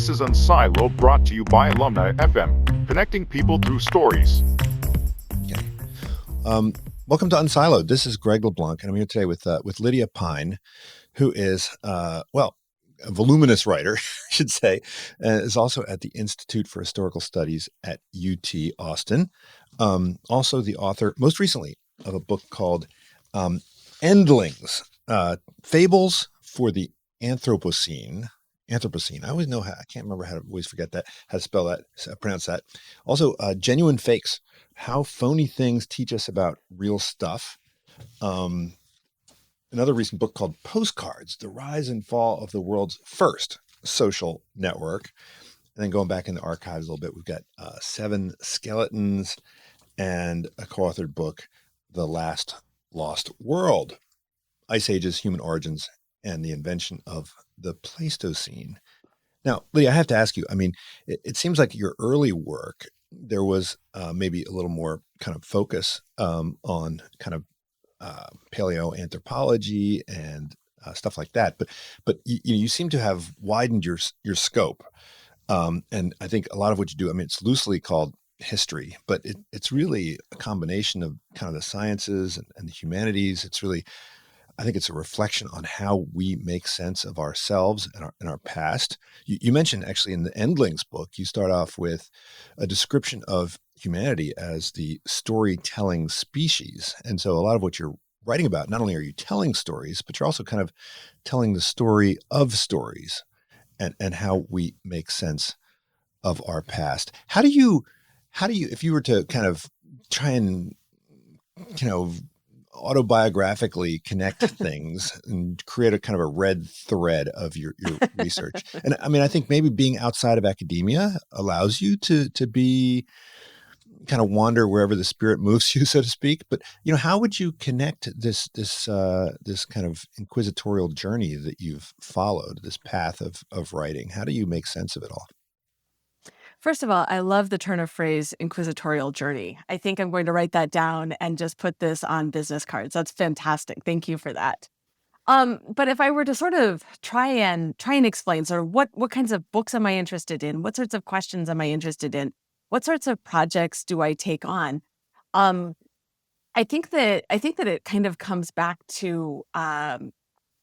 This is Unsiloed, brought to you by Alumni FM, connecting people through stories. Okay. Welcome to Unsiloed. This is Greg LeBlanc, and I'm here today with Lydia Pyne, who is, a voluminous writer, I should say, and is also at the Institute for Historical Studies at UT Austin. Also the author, most recently, of a book called Endlings, Fables for the Anthropocene. Anthropocene. I always know how, I can't remember how to always forget that, how to spell that, pronounce that. Also, Genuine Fakes, How Phony Things Teach Us About Real Stuff. Another recent book called Postcards, The Rise and Fall of the World's First Social Network. And then going back in the archives a little bit, we've got 7 Skeletons and a co-authored book, The Last Lost World, Ice Ages, Human Origins, and the Invention of the Pleistocene. Now, Lydia, I have to ask you, I mean, it seems like your early work, there was maybe a little more kind of focus on kind of paleoanthropology and stuff like that. But you seem to have widened your scope. And I think a lot of what you do, I mean, it's loosely called history, but it's really a combination of kind of the sciences and the humanities. It's really, I think it's a reflection on how we make sense of ourselves and our past. You mentioned actually in the Endlings book, you start off with a description of humanity as the storytelling species. And so a lot of what you're writing about, not only are you telling stories, but you're also kind of telling the story of stories and how we make sense of our past. How do you, if you were to kind of try and, autobiographically connect things and create a kind of a red thread of your research. And I mean, I think maybe being outside of academia allows you to be kind of wander wherever the spirit moves you, so to speak. But, how would you connect this kind of inquisitorial journey that you've followed, this path of writing? How do you make sense of it all? First of all, I love the turn of phrase inquisitorial journey. I think I'm going to write that down and just put this on business cards. That's fantastic. Thank you for that. But if I were to sort of try and explain sort of what kinds of books am I interested in? What sorts of questions am I interested in? What sorts of projects do I take on? Um, I think that it kind of comes back to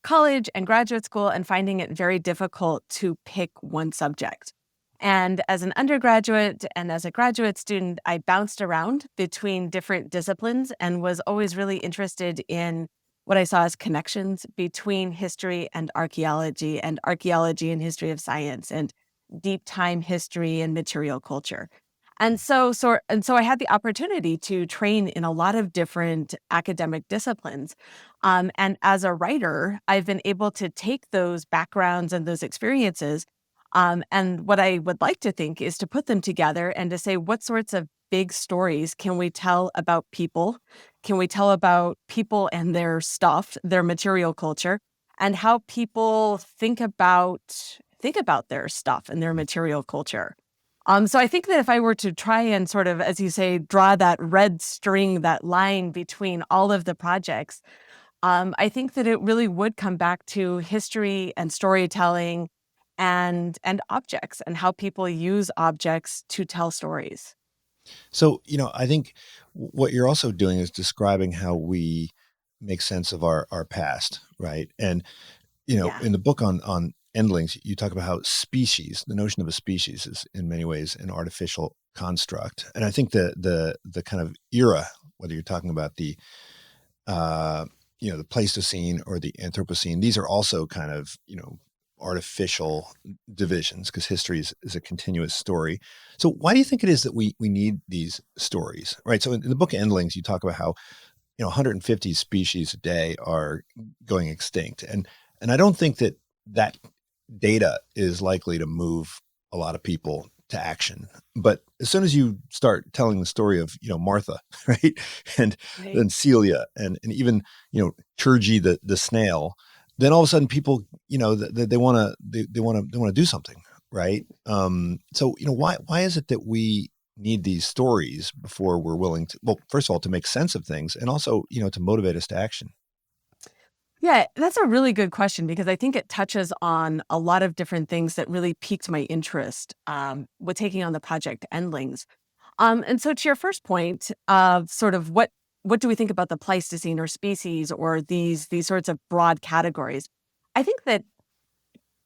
college and graduate school and finding it very difficult to pick one subject. And as an undergraduate and as a graduate student, I bounced around between different disciplines and was always really interested in what I saw as connections between history and archaeology and history of science and deep time history and material culture. And so I had the opportunity to train in a lot of different academic disciplines. And as a writer, I've been able to take those backgrounds and those experiences and what I would like to think is to put them together and to say, what sorts of big stories can we tell about people? Can we tell about people and their stuff, their material culture, and how people think about their stuff and their material culture? So I think that if I were to try and sort of, as you say, draw that red string, that line between all of the projects, I think that it really would come back to history and storytelling and objects and how people use objects to tell stories. So, I think what you're also doing is describing how we make sense of our past, right? And, Yeah. in the book on Endlings, you talk about how species, the notion of a species is in many ways an artificial construct. And I think the kind of era, whether you're talking about the Pleistocene or the Anthropocene, these are also kind of, artificial divisions because history is a continuous story. So why do you think it is that we need these stories, right? So in the book Endlings, you talk about how 150 species a day are going extinct, and I don't think that data is likely to move a lot of people to action. But as soon as you start telling the story of Martha, right, and Right. then Celia, and even Turgy the snail, then all of a sudden people they want to do something, right? So why is it that we need these stories before we're willing to, well, first of all, to make sense of things, and also to motivate us to action? Yeah, that's a really good question because I think it touches on a lot of different things that really piqued my interest with taking on the project Endlings. And so to your first point of sort of what do we think about the Pleistocene or species or these sorts of broad categories? I think that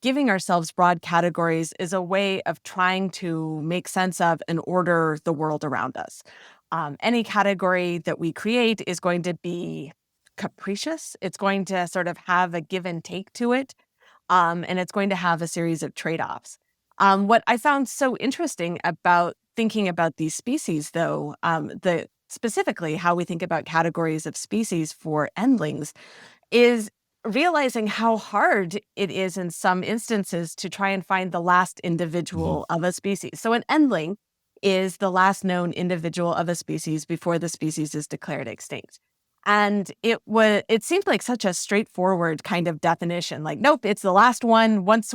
giving ourselves broad categories is a way of trying to make sense of and order the world around us. Any category that we create is going to be capricious. It's going to sort of have a give and take to it, and it's going to have a series of trade offs. What I found so interesting about thinking about these species, though, the specifically how we think about categories of species for endlings, is realizing how hard it is in some instances to try and find the last Hmm. individual of a species. So an endling is the last known individual of a species before the species is declared extinct. And it seemed like such a straightforward kind of definition. Like, nope, it's the last one. Once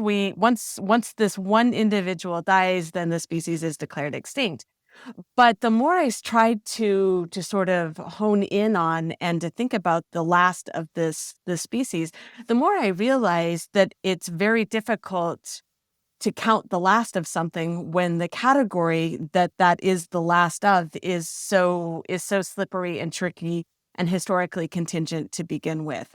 this one individual dies, then the species is declared extinct. But the more I tried to sort of hone in on and to think about the last of this species, the more I realized that it's very difficult to count the last of something when the category that is the last of is so slippery and tricky and historically contingent to begin with.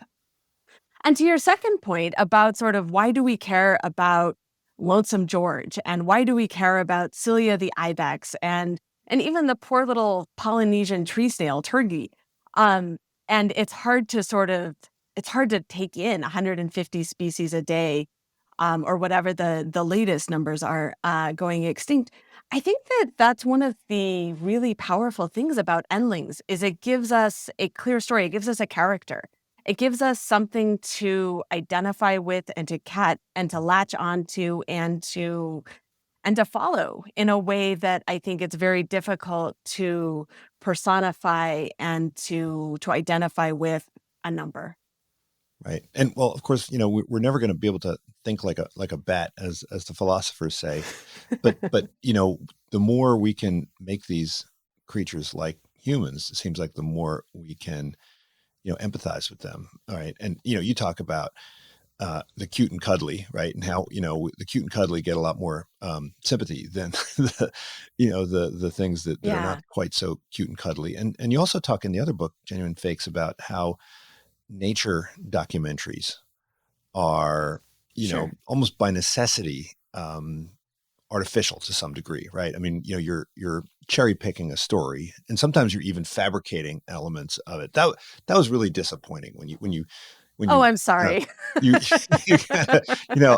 And to your second point about sort of why do we care about Lonesome George and why do we care about Cilia the ibex and even the poor little Polynesian tree snail Turgi. Um, and it's hard to take in 150 species a day, or whatever the latest numbers are going extinct. I think that that's one of the really powerful things about Endlings is it gives us a clear story. It gives us a character. It gives us something to identify with and to cat and to latch onto and to follow in a way that I think it's very difficult to personify and to identify with a number. Right. And well, of course, we're never going to be able to think like a bat, as the philosophers say. But the more we can make these creatures like humans, it seems like the more we can empathize with them. All right. And you talk about the cute and cuddly, right? And how the cute and cuddly get a lot more sympathy than the things that are not Yeah, quite so cute and cuddly. And you also talk in the other book, Genuine Fakes, about how nature documentaries are sure. almost by necessity artificial to some degree, right? I mean, you're cherry picking a story, and sometimes you're even fabricating elements of it. That was really disappointing when Oh, you I'm kind of sorry. you you kind of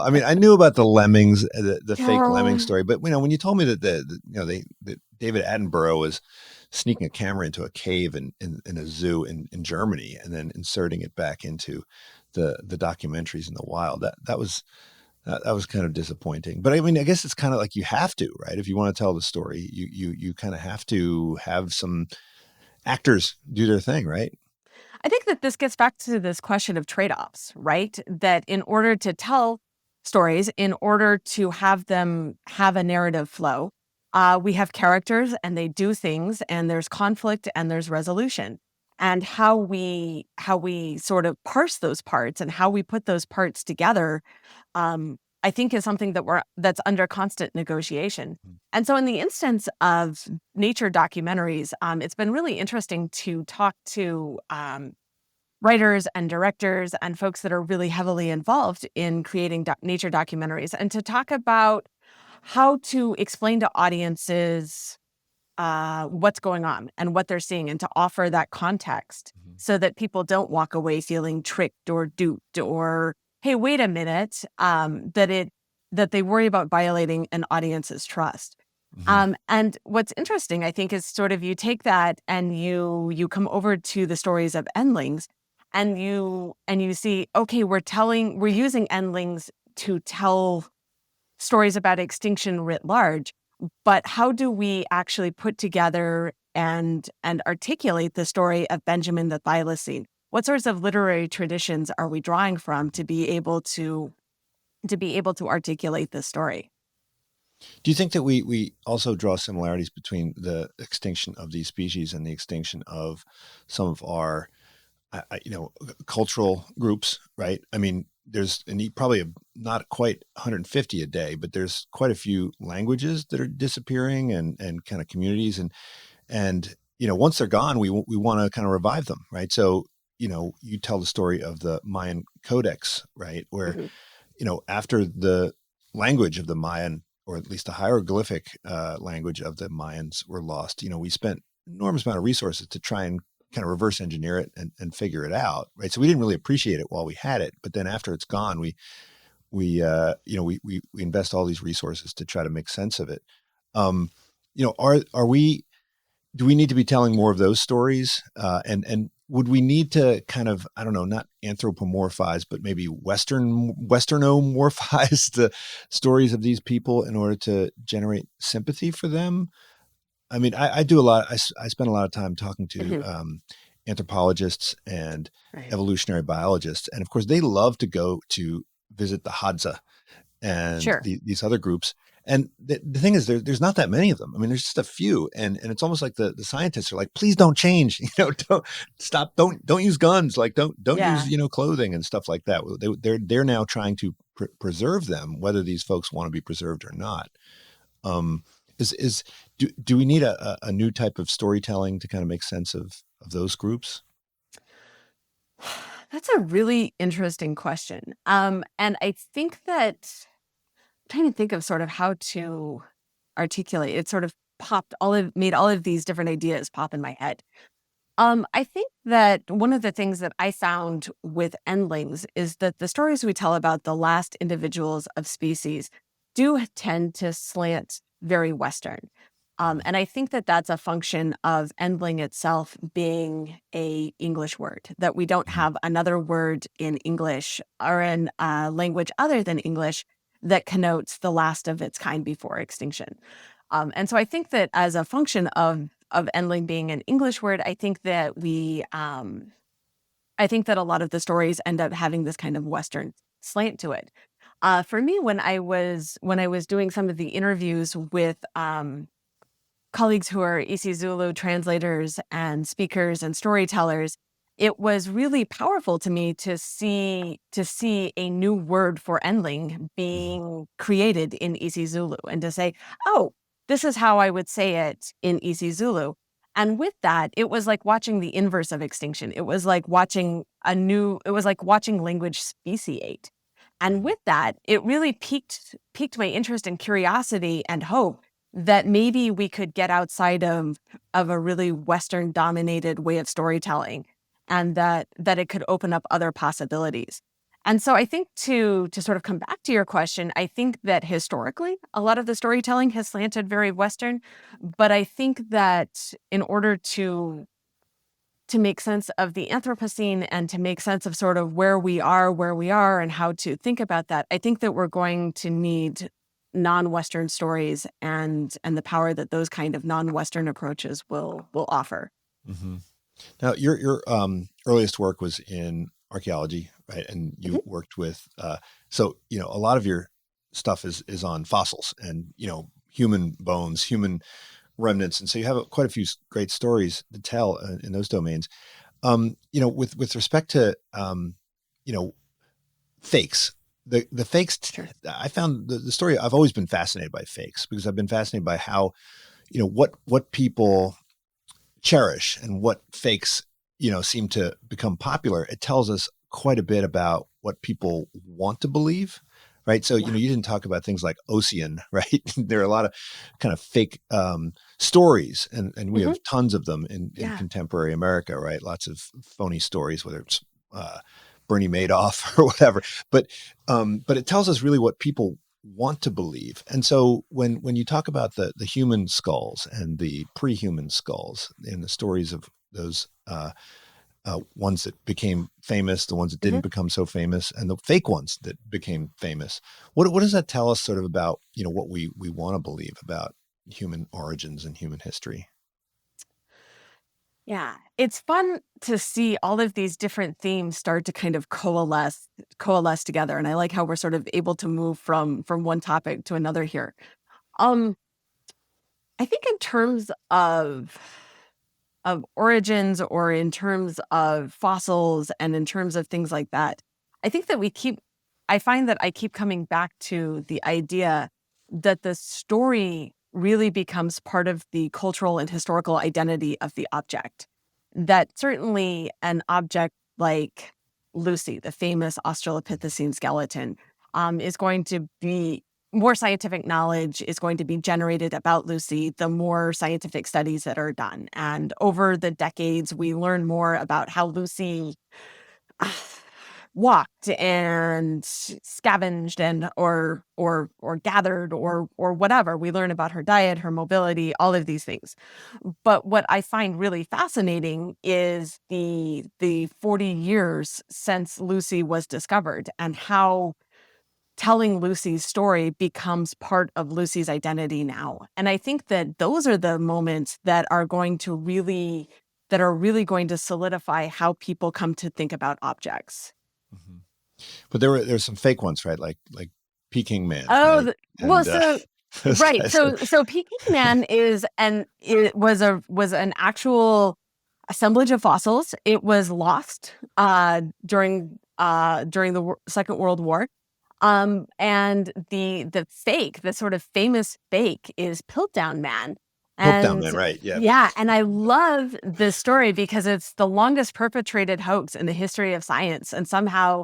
I mean, I knew about the lemmings, the fake lemming Oh, story, but when you told me that that David Attenborough was sneaking a camera into a cave in a zoo in Germany and then inserting it back into the documentaries in the wild, that was kind of disappointing. But I mean, I guess it's kind of like you have to, right? If you want to tell the story, you kind of have to have some actors do their thing, right? I think that this gets back to this question of trade-offs, right? That in order to tell stories, in order to have them have a narrative flow, we have characters and they do things, and there's conflict and there's resolution. And how we sort of parse those parts and how we put those parts together, I think is something that's under constant negotiation. And so, in the instance of nature documentaries, it's been really interesting to talk to writers and directors and folks that are really heavily involved in creating nature documentaries and to talk about how to explain to audiences what's going on and what they're seeing and to offer that context Mhm. so that people don't walk away feeling tricked or duped or hey, wait a minute, that they worry about violating an audience's trust. Mhm. And what's interesting, I think, is sort of you take that and you come over to the stories of endlings, and you see, okay, we're using endlings to tell stories about extinction writ large, but how do we actually put together and articulate the story of Benjamin the Thylacine? What sorts of literary traditions are we drawing from to be able to articulate this story? Do you think that we also draw similarities between the extinction of these species and the extinction of some of our cultural groups, right? I mean, there's probably not quite 150 a day, but there's quite a few languages that are disappearing, and kind of communities, and once they're gone, we want to kind of revive them, right? So you tell the story of the Mayan Codex, right, where Mhm. after the language of the Mayan, or at least the hieroglyphic language of the Mayans, were lost, we spent enormous amount of resources to try and kind of reverse engineer it and figure it out, right? So we didn't really appreciate it while we had it, but then after it's gone, we invest all these resources to try to make sense of it. Are we do we need to be telling more of those stories? And would we need to kind of, I don't know, not anthropomorphize, but maybe westernomorphize the stories of these people in order to generate sympathy for them? I mean, I do a lot. I spend a lot of time talking to Mhm. anthropologists and Right. evolutionary biologists, and of course, they love to go to visit the Hadza and Sure. these other groups. And the thing is, there's not that many of them. I mean, there's just a few, and it's almost like the scientists are like, please don't change, don't stop, don't use guns, like don't use Yeah. clothing and stuff like that. They're now trying to preserve them, whether these folks want to be preserved or not. Um, is do we need a new type of storytelling to kind of make sense of those groups? That's a really interesting question. And I think that I'm trying to think of sort of how to articulate it. Sort of made all of these different ideas pop in my head. I think that one of the things that I found with Endlings is that the stories we tell about the last individuals of species do tend to slant very Western. And I think that that's a function of Endling itself being a English word, that we don't Mhm. have another word in English or in a language other than English that connotes the last of its kind before extinction. And so I think that as a function of Endling being an English word, I think that a lot of the stories end up having this kind of Western slant to it. For me, when I was doing some of the interviews with colleagues who are isiZulu translators and speakers and storytellers, it was really powerful to me to see a new word for endling Mhm. being created in isiZulu and to say, "Oh, this is how I would say it in isiZulu." And with that, it was like watching the inverse of extinction. It was like watching language speciate. And Mhm. with that, it really piqued my interest and curiosity and hope that maybe we could get outside of a really Western dominated way of storytelling and that it could open up other possibilities. And so I think to sort of come back to your question, I think that historically a lot of the storytelling has slanted very Western, but I think that in order to make sense of the Anthropocene and to make sense of sort of where we are, and how to think about that, I think that we're going to need non-Western stories and the power that those kind of non-Western approaches will offer. Mhm. Now, your earliest work was in archaeology, right? And you Mhm. worked with so a lot of your stuff is on fossils and human bones, human remnants, and so you have quite a few great stories to tell in those domains. With respect to you know fakes, the fakes. Sure. I found the story. I've always been fascinated by fakes because I've been fascinated by how what people cherish and what fakes seem to become popular. It tells us quite a bit about what people want to believe, right? So Yeah. you didn't talk about things like Ocean, right? There are a lot of kind of fake stories, and we Mhm. have tons of them in Yeah. contemporary America, right? Lots of phony stories, whether it's uh, Bernie Madoff or whatever. But it tells us really what people want to believe. And so when you talk about the human skulls and the pre-human skulls in the stories of those ones that became famous, the ones that didn't Mhm. become so famous, and the fake ones that became famous, what does that tell us sort of about what we want to believe about human origins and human history? Yeah. It's fun to see all of these different themes start to kind of coalesce together. And I like how we're sort of able to move from one topic to another here. Um, I think in terms of of origins or in terms of fossils and in terms of things like that, I think that I find that I keep coming back to the idea that the story really becomes part of the cultural and historical identity of the object. That certainly an object like Lucy, the famous Australopithecine skeleton, is going to be more scientific knowledge is going to be generated about Lucy, the more scientific studies that are done. And over the decades, we learn more about how Lucy walked and scavenged and or gathered or whatever. We learn about her diet, her mobility, all of these things. But what I find really fascinating is the 40 years since Lucy was discovered and how telling Lucy's story becomes part of Lucy's identity now. And I think that those are the moments that are really going to solidify how people come to think about objects. Mm-hmm. But there's some fake ones, right? Like Peking Man. Oh, right? Right. So Peking Man it was an actual assemblage of fossils. It was lost during the Second World War. And the sort of famous fake is Piltdown Man. Piltdown Man, right? Yeah. Yeah, and I love this story because it's the longest perpetrated hoax in the history of science, and somehow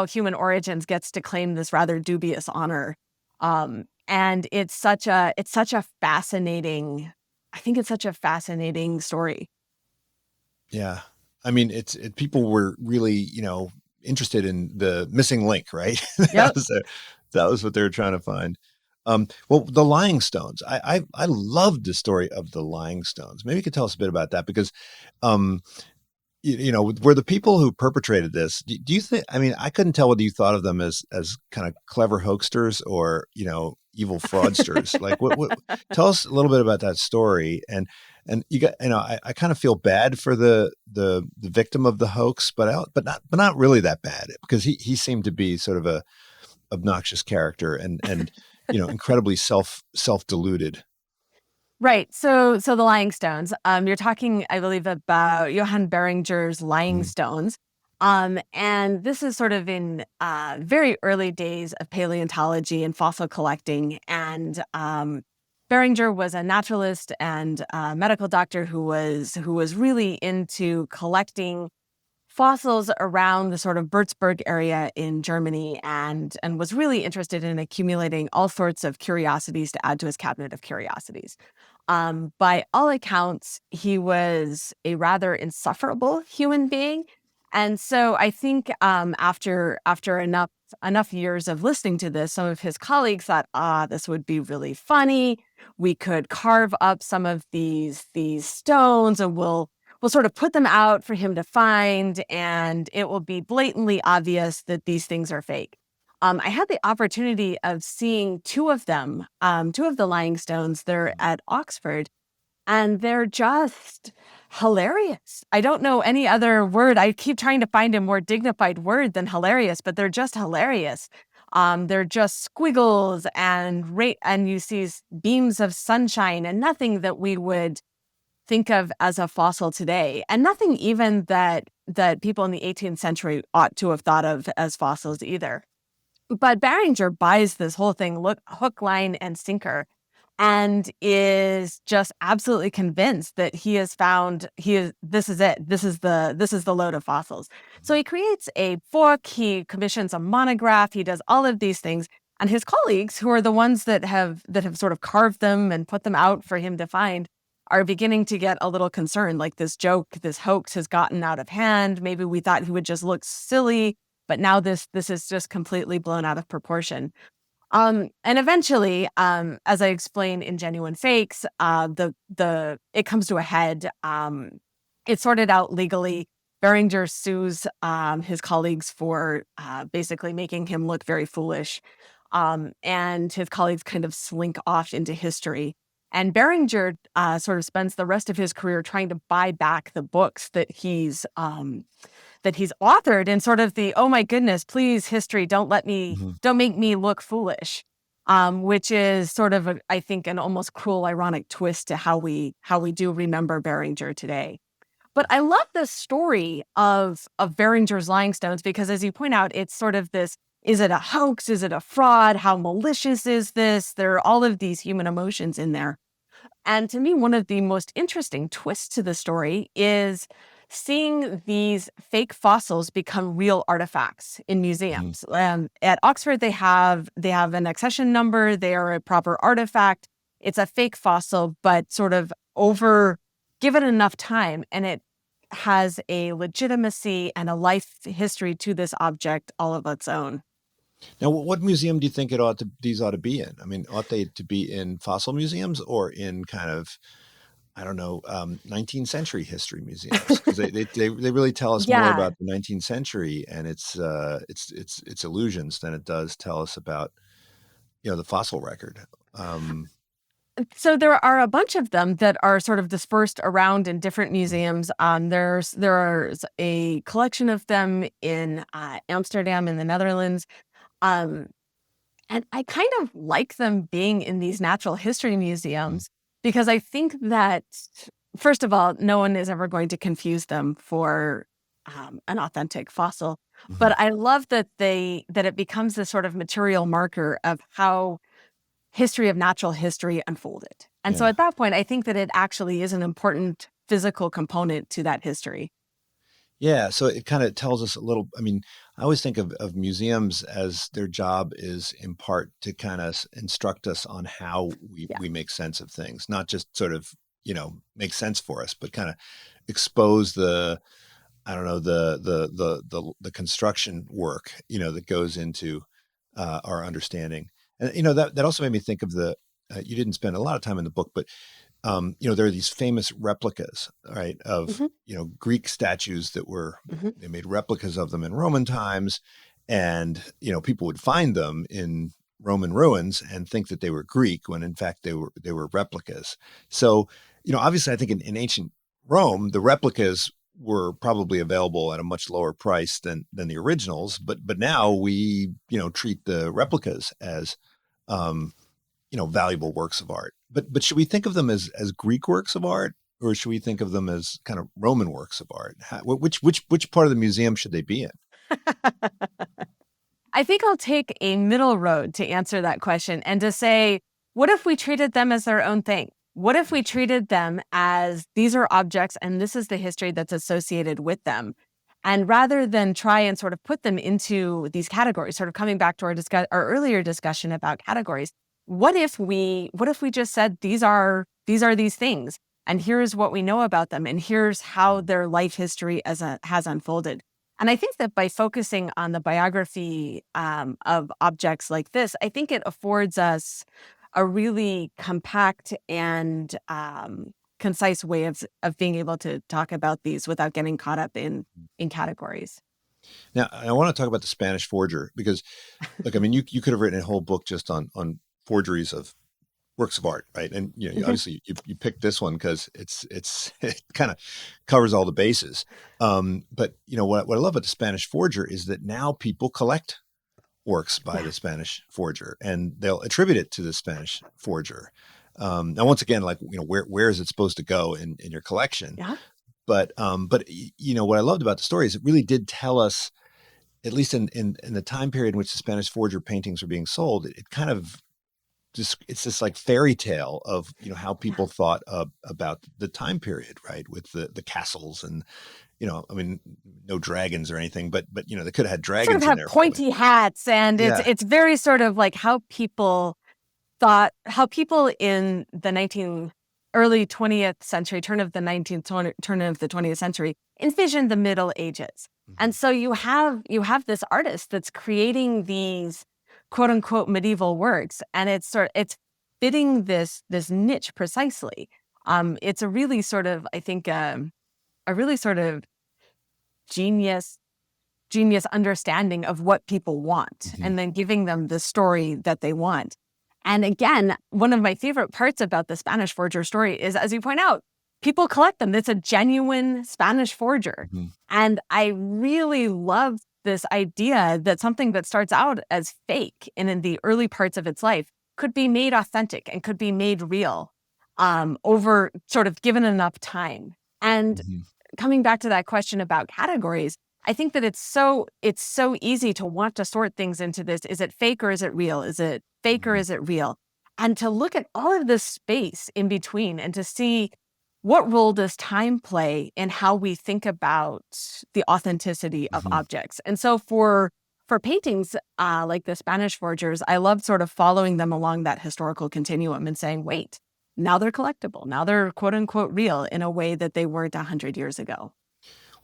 Human Origins gets to claim this rather dubious honor. And it's such a fascinating, I think it's such a fascinating story. Yeah. I mean, people were really, interested in the missing link, right? Yep. That was what they were trying to find. Well, the Lying Stones. I loved the story of the Lying Stones. Maybe you could tell us a bit about that because, were the people who perpetrated this? Do you think? I mean, I couldn't tell whether you thought of them as kind of clever hoaxsters or evil fraudsters. Like, what? Tell us a little bit about that story. And you got, I kind of feel bad for the victim of the hoax, but not really that bad because he seemed to be sort of a obnoxious character and incredibly self-deluded. Right. So the Lying Stones. You're talking, I believe, about Johann Beringer's Lying Stones. And this is sort of in very early days of paleontology and fossil collecting. And Beringer was a naturalist and medical doctor who was really into collecting fossils around the sort of Würzburg area in Germany and was really interested in accumulating all sorts of curiosities to add to his cabinet of curiosities. By all accounts, he was a rather insufferable human being. And so I think after enough years of listening to this, some of his colleagues thought, this would be really funny. We could carve up some of these stones and we'll sort of put them out for him to find, and it will be blatantly obvious that these things are fake. I had the opportunity of seeing two of them, two of the Lying Stones. They're at Oxford, and they're just hilarious. I don't know any other word. I keep trying to find a more dignified word than hilarious, but they're just hilarious. They're just squiggles and you see beams of sunshine and nothing that we would think of as a fossil today, and nothing even that people in the 18th century ought to have thought of as fossils either. But Beringer buys this whole thing hook, line, and sinker, and is just absolutely convinced that he has found this is it. This is the load of fossils. So he creates a book, he commissions a monograph, he does all of these things, and his colleagues, who are the ones that have sort of carved them and put them out for him to find, are beginning to get a little concerned. Like, this hoax has gotten out of hand. Maybe we thought he would just look silly, but now this is just completely blown out of proportion. And eventually, as I explain in Genuine Fakes, it comes to a head. It's sorted out legally. Beringer sues his colleagues for basically making him look very foolish. And his colleagues kind of slink off into history. And Beringer sort of spends the rest of his career trying to buy back the books that he's authored in sort of the, oh my goodness, please, history, don't make me look foolish. which is sort of, I think, an almost cruel, ironic twist to how we do remember Beringer today. But I love the story of Beringer's lying stones because, as you point out, it's sort of this: is it a hoax? Is it a fraud? How malicious is this? There are all of these human emotions in there. And to me, one of the most interesting twists to the story is seeing these fake fossils become real artifacts in Mhm. museums. At Oxford, they have an accession number. They are a proper artifact. It's a fake fossil, but sort of over given enough time, and it has a legitimacy and a life history to this object all of its own. Now, what museum do you think these ought to be in? I mean, ought they to be in fossil museums or in kind of, I don't know, 19th century history museums? Because they really tell us more Yeah. about the 19th century and its illusions than it does tell us about, the fossil record. So there are a bunch of them that are sort of dispersed around in different museums. There's a collection of them in Amsterdam in the Netherlands. Um, and I kind of like them being in these natural history Mhm. museums because I think that, first of all, no one is ever going to confuse them for an authentic fossil. Mhm. But I love that it becomes this sort of material marker of how history of natural history unfolded. And so Yeah. at that point, I think that it actually is an important physical component to that history. Yeah, so it kind of tells us a little. I mean, I always think of museums as their job is in part to kind of instruct us on how Yeah. we make sense of things, not just sort of, make sense for us, but kind of expose the, I don't know, the construction work, that goes into our understanding. And that also made me think of the you didn't spend a lot of time in the book, but there are these famous replicas, right, of Hmm. Greek statues that were Hmm. they made replicas of them in Roman times, and people would find them in Roman ruins and think that they were Greek when in fact they were replicas. So obviously, I think in ancient Rome, the replicas were probably available at a much lower price than the originals, but now we treat the replicas as um, valuable works of art. But should we think of them as Greek works of art, or should we think of them as kind of Roman works of art? Which part of the museum should they be in? I think I'll take a middle road to answer that question and to say, what if we treated them as their own thing? What if we treated them as these are objects and this is the history that's associated with them? And rather than try and sort of put them into these categories, sort of coming back to our earlier discussion about categories, what if we just said these things and here's what we know about them and here's how their life history has unfolded. And I think that by focusing on the biography of objects like this, I think it affords us a really compact and concise way of being able to talk about these without getting caught up in categories. Now, I want to talk about the Spanish forger because, look, I mean, you could have written a whole book just on forgeries of works of art, right? And Mhm. obviously you picked this one because it kind of covers all the bases. But what I love about the Spanish forger is that now people collect works by Yeah. the Spanish forger, and they'll attribute it to the Spanish forger. Now, once again, like where is it supposed to go in your collection? Yeah. But what I loved about the story is it really did tell us, at least in the time period in which the Spanish forger paintings were being sold, it kind of just it's this like fairy tale of how Yeah. people thought about the time period, right? With the castles and I mean, no dragons or anything, but they could have had Sort of dragons in have there probably. pointy hats, and it's Yeah. it's very sort of like how people in the 19 early 20th century, turn of the 20th century, envisioned the Middle Ages. Mhm. And so you have this artist that's creating these quote unquote medieval works, and it's fitting this niche precisely. It's a really sort of, I think, a really sort of genius genius understanding of what people want Mhm. and then giving them the story that they want. And again, one of my favorite parts about the Spanish forger story is, as you point out, people collect them. It's a genuine Spanish forger. Mhm. And I really love this idea that something that starts out as fake and in the early parts of its life could be made authentic and could be made real over sort of given enough time. And Mhm. coming back to that question about categories, I think that it's so easy to want to sort things into this. Is it fake or is it real? Is it fake or Mhm. is it real? And to look at all of this space in between and to see what role does time play in how we think about the authenticity of Mhm. objects. And so for paintings like the Spanish forgers, I love sort of following them along that historical continuum and saying, wait, now they're collectible. Now they're quote unquote real in a way that they weren't 100 years ago.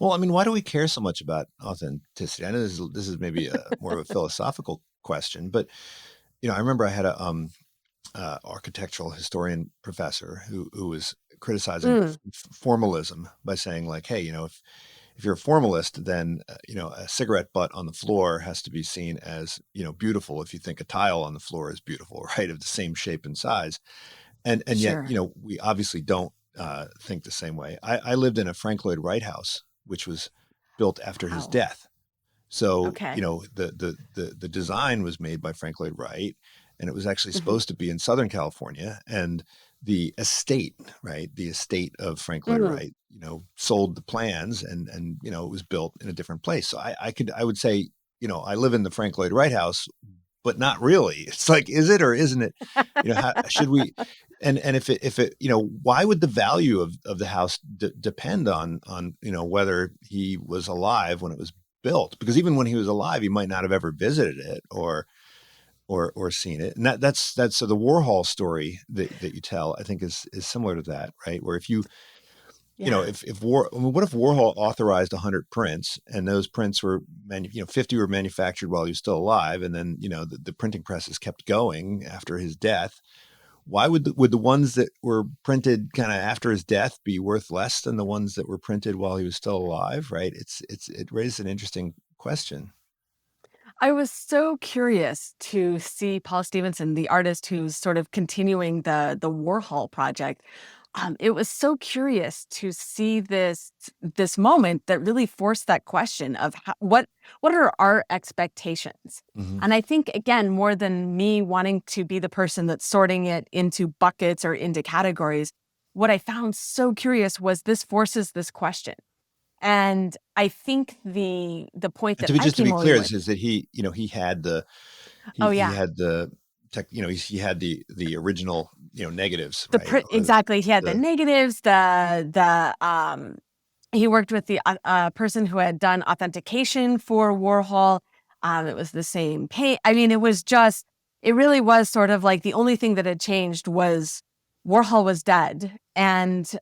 Well, I mean, why do we care so much about authenticity? I know this is maybe a more of a philosophical question, but I remember I had a architectural historian professor who was criticizing Mm, formalism by saying like, hey, if you're a formalist, then a cigarette butt on the floor has to be seen as beautiful. If you think a tile on the floor is beautiful, right, of the same shape and size, and yet sure. we obviously don't think the same way. I lived in a Frank Lloyd Wright house, which was built after his Wow. death. So, Okay. the design was made by Frank Lloyd Wright, and it was actually Hmm. supposed to be in Southern California. And the estate, right, the estate of Frank Lloyd Mm. Wright, sold the plans, and it was built in a different place. So I would say, I live in the Frank Lloyd Wright house, but not really. It's like, is it or isn't it? How should we? And if it, why would the value of the house depend on whether he was alive when it was built? Because even when he was alive, he might not have ever visited it or seen it. And that's so the Warhol story that you tell, I think is similar to that, right? Where if Yeah. if War, I mean, what if Warhol authorized 100 prints and those prints were 50 were manufactured while he was still alive, and then the printing presses kept going after his death? Why would the ones that were printed kind of after his death be worth less than the ones that were printed while he was still alive? Right? It raises an interesting question. I was so curious to see Paul Stevenson, the artist who's sort of continuing the Warhol project. It was so curious to see this moment that really forced that question of what are our expectations? Hmm. And I think again, more than me wanting to be the person that's sorting it into buckets or into categories, what I found so curious was this forces this question. And I think the point And that to be I just to came be away clear, with. is that he had the Oh he yeah. had the tech, he had the original negatives, right? Or Exactly. He had the the negatives, he worked with the person who had done authentication for Warhol. It was the same paint. I mean, it really was sort of like the only thing that had changed was Warhol was dead and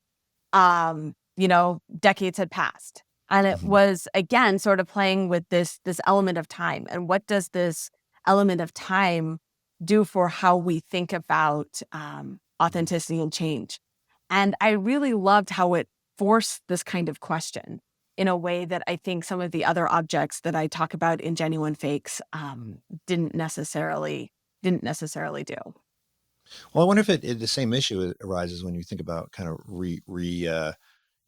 decades had passed. And it Mhm. was again sort of playing with this element of time. And what does this element of time do for how we think about authenticity and change? And I really loved how it forced this kind of question in a way that I think some of the other objects that I talk about in Genuine Fakes didn't necessarily didn't necessarily do. Well, I wonder if the same issue arises when you think about kind of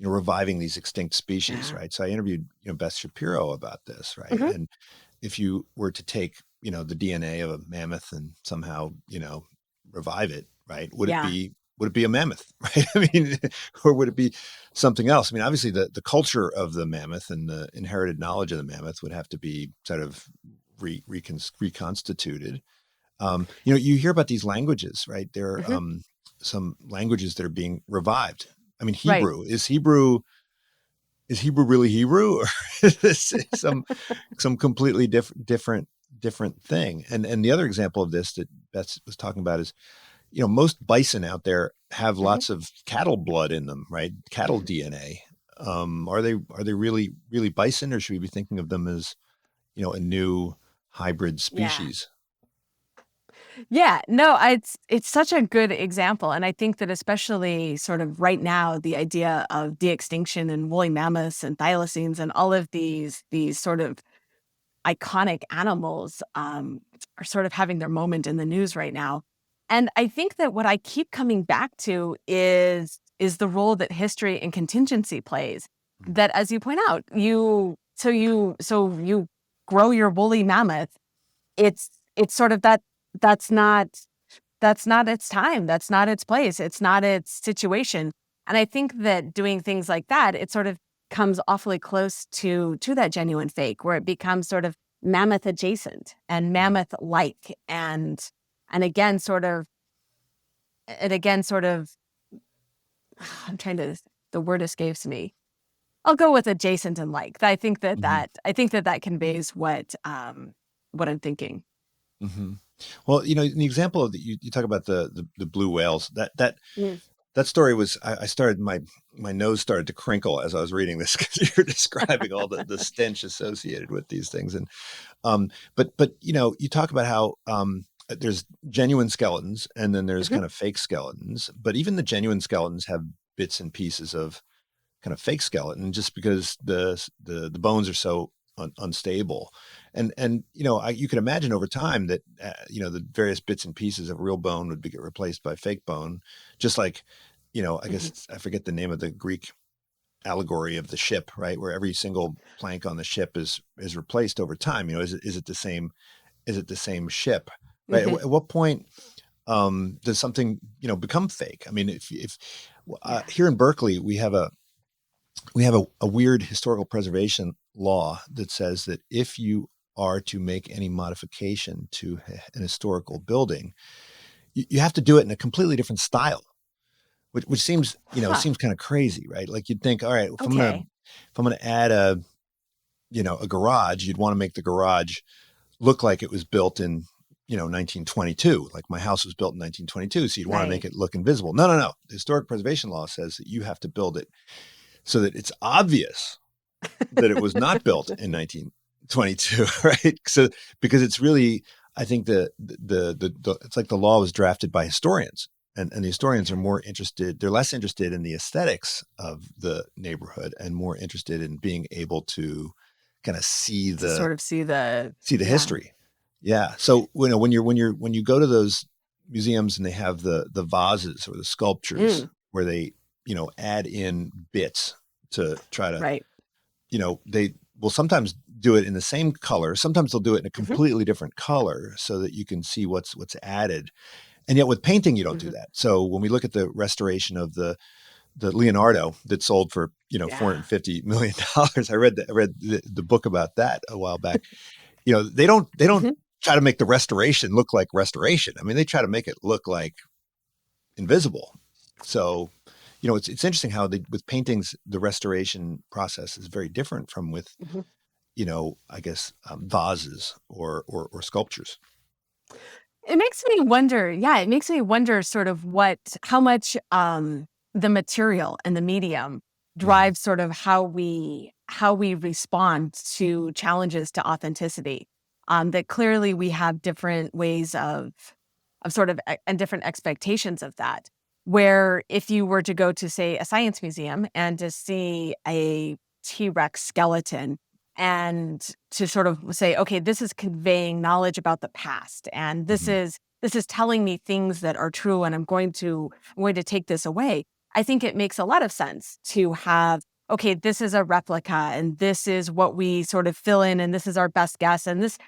reviving these extinct species, Yeah. right? So I interviewed Beth Shapiro about this, right? Hmm. And if you were to take the DNA of a mammoth and somehow revive it, right? Yeah. Would it be a mammoth, right? I mean, or would it be something else? I mean, obviously the culture of the mammoth and the inherited knowledge of the mammoth would have to be sort of reconstituted. You hear about these languages, right? There are Hmm. some languages that are being revived. I mean, Right. Hebrew really Hebrew, or is this some completely different thing? And the other example of this that Beth was talking about is, most bison out there have Hmm. lots of cattle blood in them, right? Cattle DNA. Are they really bison, or should we be thinking of them as a new hybrid Yeah. species? Yeah, no, it's such a good example, and I think that especially sort of right now, the idea of de-extinction and woolly mammoths and thylacines and all of these sort of iconic animals are sort of having their moment in the news right now. And I think that what I keep coming back to is the role that history and contingency plays. That, as you point out, you grow your woolly mammoth. It's sort of that's not that's not its time. That's not its place. It's not its situation. And I think that doing things like that, it sort of comes awfully close to that genuine fake, where it becomes sort of mammoth adjacent and mammoth like, and again sort of and again sort of I'm trying to the word escapes me. I'll go with adjacent and like. Hmm. I think that that conveys what I'm thinking. Hmm. Well, in the example of you talk about the blue whales, Mm. that story was, I started, my nose started to crinkle as I was reading this because you're describing all the stench associated with these things. And but you talk about how there's genuine skeletons and then there's Mhm. kind of fake skeletons, but even the genuine skeletons have bits and pieces of kind of fake skeleton just because the bones are so unstable. And you can imagine over time that the various bits and pieces of real bone would get replaced by fake bone, just like I guess Mhm. I forget the name of the Greek allegory of the ship, right, where every single plank on the ship is replaced over time. Is it the same ship, right? At, Mhm. at what point does something become fake? I mean, if Yeah. here in Berkeley we have a weird historical preservation law that says that if you are to make any modification to an historical building, you have to do it in a completely different style, which seems Huh. seems kind of crazy, right? Like you'd think, all right, Okay. if I'm gonna add a garage, you'd want to make the garage look like it was built in 1922, like my house was built in 1922, so you'd want to make Right. it look invisible. No, no, no. The historic preservation law says that you have to build it so that it's obvious that it was not built in 1922, right? So because it's really, I think it's like the law was drafted by historians, and the historians are more interested. They're less interested in the aesthetics of the neighborhood and more interested in being able to kind of see To the sort of see the yeah. history. Yeah. So when you go to those museums and they have the vases or the sculptures Mm. where they add in bits to try to Right. they will sometimes do it in the same color. Sometimes they'll do it in a Mhm. completely different color so that you can see what's added. And yet with painting, you don't do Mhm. that. So when we look at the restoration of the Leonardo that sold for Yeah. $450 million, I read the book about that a while back. They don't Mhm. try to make the restoration look like restoration. I mean, they try to make it look like invisible. So it's interesting how with paintings the restoration process is very different from with Mhm. I guess vases or sculptures. It makes me wonder, yeah, it makes me wonder sort of how much the material and the medium Hmm. drives sort of how we respond to challenges to authenticity. That clearly we have different ways of sort of and different expectations of that. Where if you were to go to, say, a science museum and to see a T-Rex skeleton and to sort of say, okay, this is conveying knowledge about the past, and Hmm. this is telling me things that are true, and I'm going to take this away. I think it makes a lot of sense to have, okay, this is a replica, and this is what we sort of fill in, and this is our best guess, and this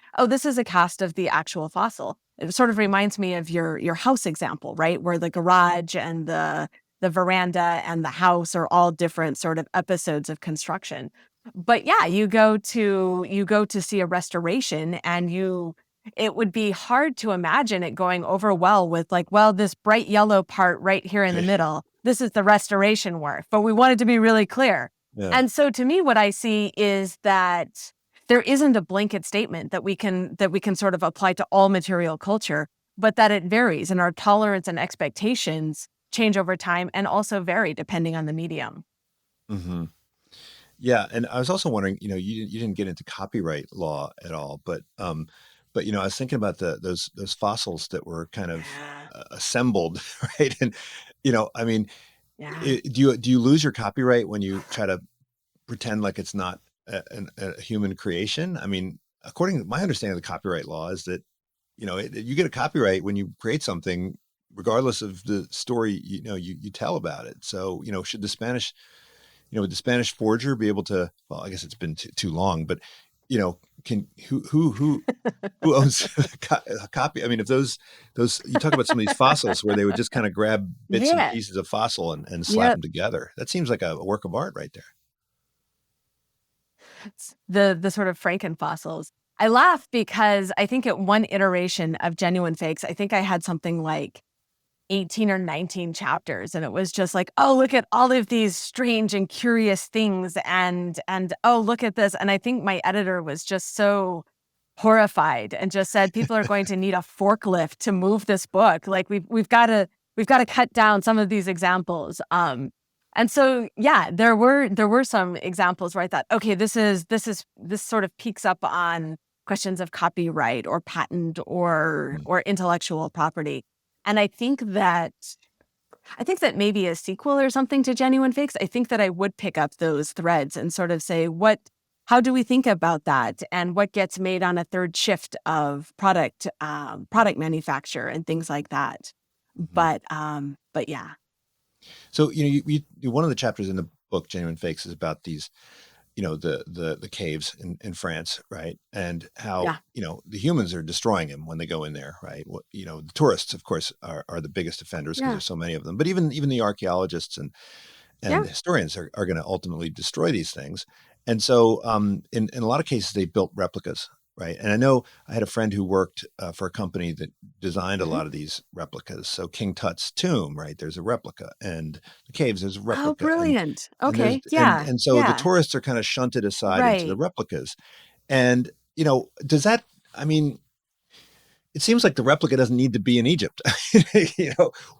is a cast of the actual fossil. It sort of reminds me of your house example, right, where the garage and the veranda and the house are all different sort of episodes of construction. But yeah, you go to see a restoration, and it would be hard to imagine it going over well with, like, well, this bright yellow part right here in the middle, this is the restoration work, but we want it to be really clear. Yeah. And so to me, what I see is that there isn't a blanket statement that we can sort of apply to all material culture, but that it varies, and our tolerance and expectations change over time and also vary depending on the medium. Hmm. Yeah, and I was also wondering, you didn't get into copyright law at all, but I was thinking about those fossils that were kind of Yeah. assembled, right? And I mean, Yeah. do you lose your copyright when you try to pretend like it's not a human creation? I mean, according to my understanding of the copyright law is that you get a copyright when you create something, regardless of the story you tell about it. So should the Spanish would the Spanish forger be able to? Well, I guess it's been too long, but can who owns a copy? I mean, if those you talk about some of these fossils where they would just kind of grab bits and Yeah. pieces of fossil and slap Yep. them together. That seems like a work of art right there. The sort of Frankenfossils. I laugh because I think at one iteration of Genuine Fakes, I think I had something like 18 or 19 chapters, and it was just like, oh, look at all of these strange and curious things, and oh, look at this. And I think my editor was just so horrified and just said, people are going to need a forklift to move this book. Like we've got to cut down some of these examples. And so yeah, there were some examples where I thought, okay, this sort of peaks up on questions of copyright or patent or intellectual property. And I think that maybe a sequel or something to Genuine Fakes, I think that I would pick up those threads and sort of say, how do we think about that? And what gets made on a third shift of product manufacture and things like that. Mhm. But yeah. So, one of the chapters in the book, Genuine Fakes, is about these, the caves in France, right? And how, Yeah. the humans are destroying them when they go in there, right? The tourists, of course, are the biggest offenders because Yeah. there's so many of them. But even the archaeologists and Yeah. historians are going to ultimately destroy these things. And so, in a lot of cases, they built replicas, right? And I know I had a friend who worked for a company that designed a Mhm. lot of these replicas. So King Tut's tomb, right? There's a replica, and the caves, there's a Oh, replica, brilliant. and there's Okay. Yeah. and so the Yeah. tourists are kind of shunted aside into the Right. replicas. And does that? I mean, it seems like the replica doesn't need to be in Egypt.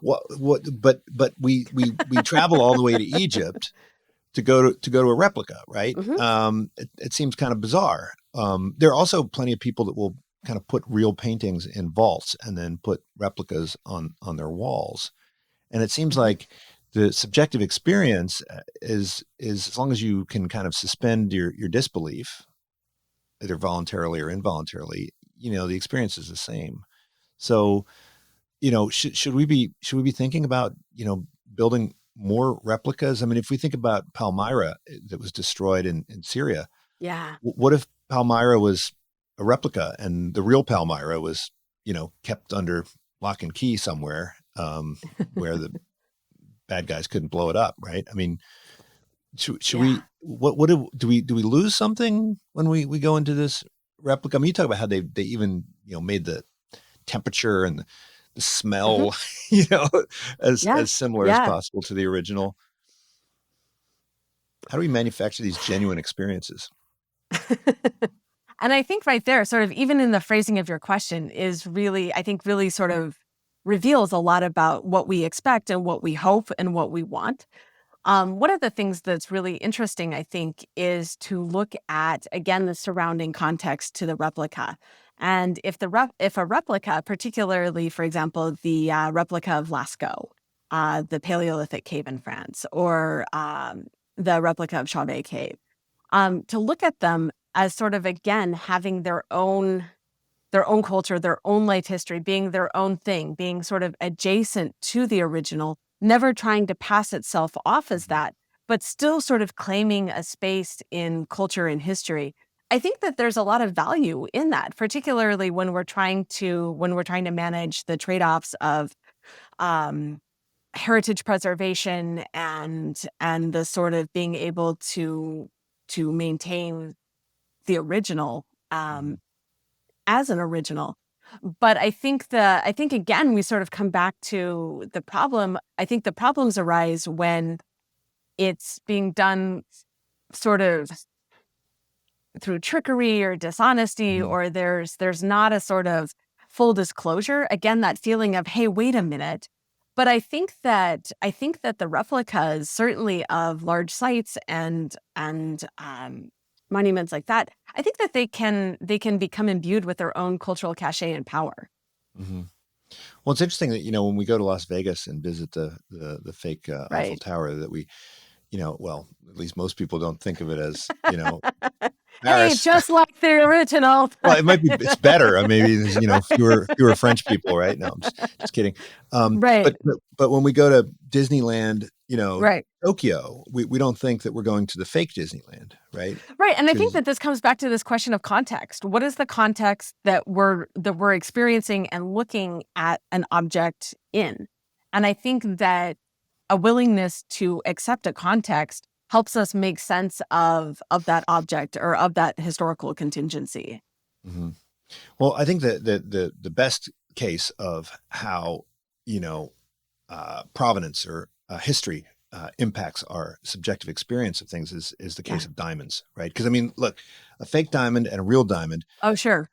But we travel all the way to Egypt to go to a replica, right? Hmm. It seems kind of bizarre. There are also plenty of people that will kind of put real paintings in vaults and then put replicas on their walls. And it seems Hmm. like the subjective experience is as long as you can kind of suspend your disbelief, either voluntarily or involuntarily, the experience is the same. So, should we be thinking about, building more replicas? I mean, if we think about Palmyra that was destroyed in Syria, Yeah. what if Palmyra was a replica and the real Palmyra was, kept under lock and key somewhere, where the bad guys couldn't blow it up, right? I mean, should Yeah. we? What do we lose something when we go into this replica? I mean, you talk about how they even made the temperature and the Hmm. smell, you know, Yeah. as similar as Yeah. possible to the original. How do we manufacture these genuine experiences? And I think right there, sort of even in the phrasing of your question, is really, I think, really sort of reveals a lot about what we expect and what we hope and what we want. One of the things that's really interesting, I think, is to look at, again, the surrounding context to the replica. And if a replica, particularly, for example, the replica of Lascaux, the Paleolithic cave in France, or the replica of Chauvet Cave, to look at them as sort of, again, having their own culture, their own life history, being their own thing, being sort of adjacent to the original, never trying to pass itself off as Mhm. that, but still sort of claiming a space in culture and history. I think that there's a lot of value in that, particularly when we're trying to manage the trade-offs of um, heritage preservation and the sort of being able to maintain the original Mhm. as an original. But I think again we sort of come back to the problem. I think the problems arise when it's being done sort of through trickery or dishonesty, Mhm. or there's not a sort of full disclosure. Again, that feeling of, hey, wait a minute. But I think that the replicas, certainly of large sites and monuments like that, I think that they can become imbued with their own cultural cachet and power. Mhm. Well, it's interesting that when we go to Las Vegas and visit the fake Eiffel Right. Tower, that we, well, at least most people don't think of it as Hey, Paris. just like the original. Well, it's better. Maybe there's fewer French people, right? No, I'm just kidding. Right. But when we go to Disneyland Right. Tokyo, we don't think that we're going to the fake Disneyland, right? Right. And I think Because that this comes back to this question of context. What is the context that we're experiencing and looking at an object in? And I think that a willingness to accept a context helps us make sense of that object or of that historical contingency. Mhm. Well, I think that the best case of how, provenance or history impacts our subjective experience of things is the case Yeah. of diamonds, right? Because I mean, look, a fake diamond and a real diamond, Oh, sure.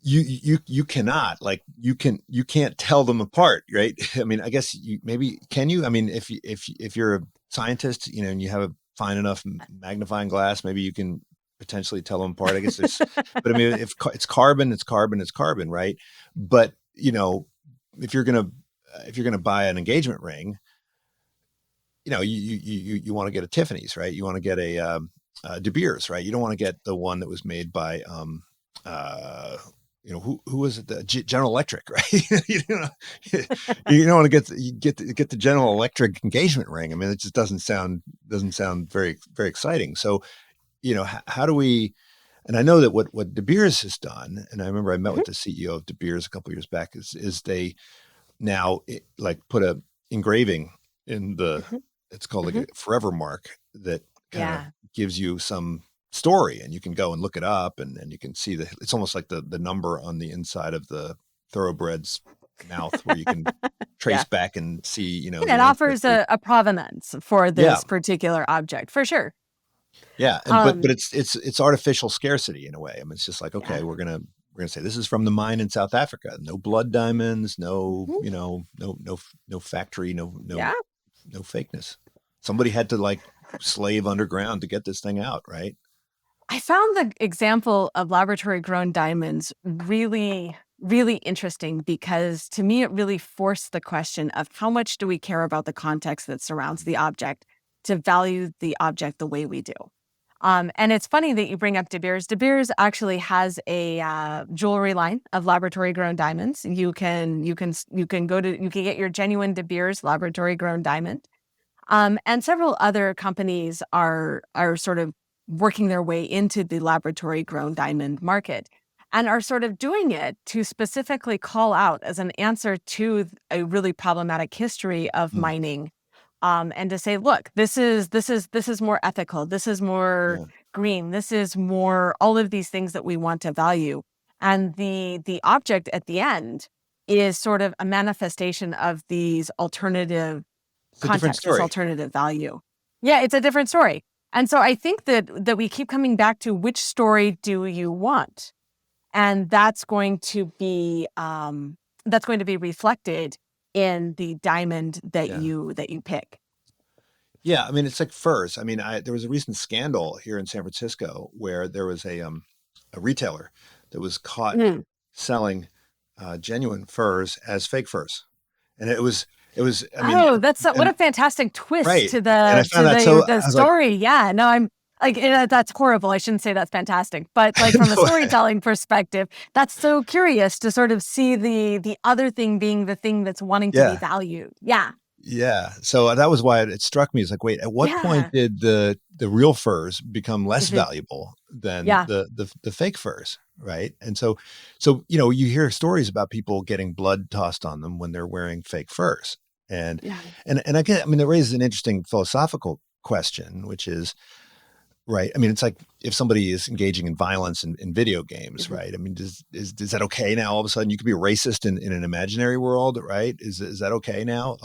you cannot, like, you can't tell them apart, right? I mean, I guess can you? I mean, if you're a scientist, and you have a fine enough magnifying glass, maybe you can potentially tell them apart. I guess but I mean, if it's carbon, it's carbon, it's carbon, right? But if you're gonna buy an engagement ring, you want to get a Tiffany's, right? You want to get a De Beers, right? You don't want to get the one that was made by uh, who was it? The General Electric, right? You don't want to get the General Electric engagement ring. I mean, it just doesn't sound very very exciting. So how do we? And I know that what De Beers has done, and I remember I met Mhm, with the CEO of De Beers a couple of years back, is they now like put a engraving in the, mhm, it's called like mhm. a forever mark that kind of Yeah. gives you some story, and you can go and look it up, and you can see it's almost like the number on the inside of the thoroughbred's mouth, where you can Yeah. trace back and see And the it offers ancestry. a provenance for Yeah, this particular object, for sure. yeah, and but Um, it's artificial scarcity in a way. I mean, it's just like, okay, yeah. we're gonna say this is from the mine in South Africa. No blood diamonds, no, Mhm. no factory, Yeah. no fakeness. Somebody had to like slave underground to get this thing out, right? I found the example of laboratory grown diamonds really, really interesting because to me, it really forced the question of how much do we care about the context that surrounds the object to value the object the way we do. And it's funny that you bring up De Beers. De Beers actually has a jewelry line of laboratory grown diamonds. You can get your genuine De Beers laboratory grown diamond. And several other companies are sort of working their way into the laboratory grown diamond market and are sort of doing it to specifically call out as an answer to a really problematic history of Mm, mining. And to say, look, this is more ethical, this is more yeah, green, this is more all of these things that we want to value. And the object at the end is sort of a manifestation of these alternative it's a different context, this story. alternative value. Yeah, it's a different story. And so I think that we keep coming back to which story do you want? And that's going to be reflected in the diamond that Yeah, you pick. yeah. I mean, it's like furs. I mean, there was a recent scandal here in San Francisco where there was a retailer that was caught Mm. selling genuine furs as fake furs, and it was. I mean, Oh, that's what and a fantastic twist right, and I found that, so the I was like, story. Yeah, no, I'm like that's horrible. I shouldn't say that's fantastic, but like from a no, storytelling perspective, that's so curious to sort of see the other thing being the thing that's wanting to be yeah, valued. Yeah, yeah. So that was why it struck me. It's like, wait, at what point yeah, did the real furs become less mhm, valuable than yeah, the fake furs, right? And you hear stories about people getting blood tossed on them when they're wearing fake furs, and yeah. and I get, I mean, it raises an interesting philosophical question, which is, right. I mean, it's like if somebody is engaging in violence in video games, Mhm. right? I mean, is that okay now? All of a sudden, you could be a racist in an imaginary world, right? Is that okay now?